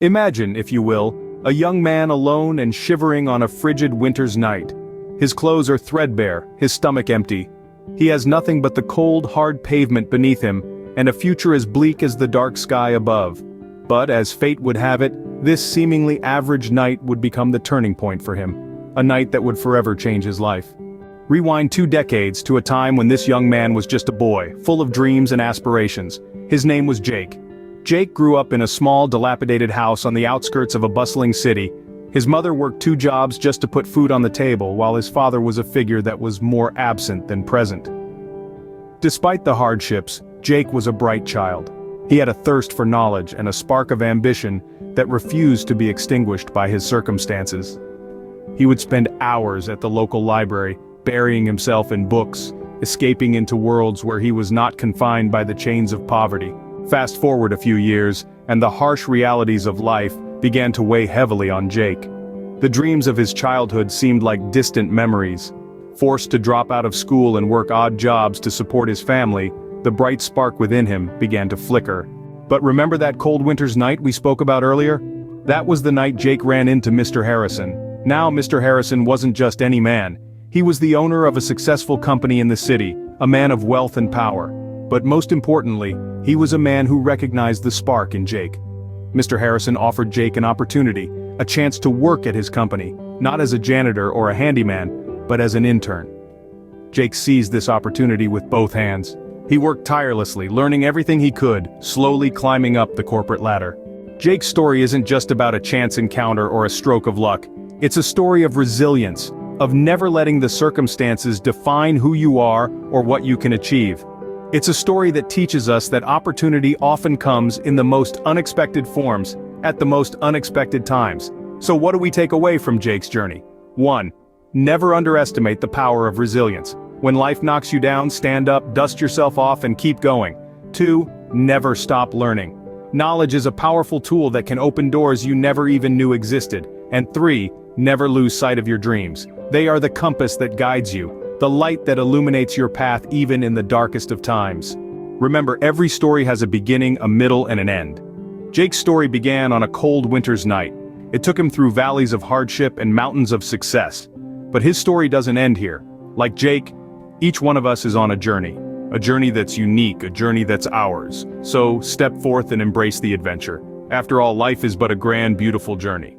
Imagine, if you will, a young man alone and shivering on a frigid winter's night. His clothes are threadbare, his stomach empty. He has nothing but the cold, hard pavement beneath him, and a future as bleak as the dark sky above. But as fate would have it, this seemingly average night would become the turning point for him. A night that would forever change his life. Rewind 2 decades to a time when this young man was just a boy, full of dreams and aspirations. His name was Jake. Jake grew up in a small, dilapidated house on the outskirts of a bustling city. His mother worked 2 jobs just to put food on the table, while his father was a figure that was more absent than present. Despite the hardships, Jake was a bright child. He had a thirst for knowledge and a spark of ambition that refused to be extinguished by his circumstances. He would spend hours at the local library, burying himself in books, escaping into worlds where he was not confined by the chains of poverty. Fast forward a few years, and the harsh realities of life began to weigh heavily on Jake. The dreams of his childhood seemed like distant memories. Forced to drop out of school and work odd jobs to support his family, the bright spark within him began to flicker. But remember that cold winter's night we spoke about earlier? That was the night Jake ran into Mr. Harrison. Now Mr. Harrison wasn't just any man. He was the owner of a successful company in the city, a man of wealth and power. But most importantly, he was a man who recognized the spark in Jake. Mr. Harrison offered Jake an opportunity, a chance to work at his company, not as a janitor or a handyman, but as an intern. Jake seized this opportunity with both hands. He worked tirelessly, learning everything he could, slowly climbing up the corporate ladder. Jake's story isn't just about a chance encounter or a stroke of luck. It's a story of resilience, of never letting the circumstances define who you are or what you can achieve. It's a story that teaches us that opportunity often comes in the most unexpected forms, at the most unexpected times. So what do we take away from Jake's journey? 1. Never underestimate the power of resilience. When life knocks you down, stand up, dust yourself off, and keep going. 2. Never stop learning. Knowledge is a powerful tool that can open doors you never even knew existed. And 3. Never lose sight of your dreams. They are the compass that guides you, the light that illuminates your path even in the darkest of times. Remember, every story has a beginning, a middle, and an end. Jake's story began on a cold winter's night. It took him through valleys of hardship and mountains of success. But his story doesn't end here. Like Jake, each one of us is on a journey that's unique, a journey that's ours. So step forth and embrace the adventure. After all, life is but a grand, beautiful journey.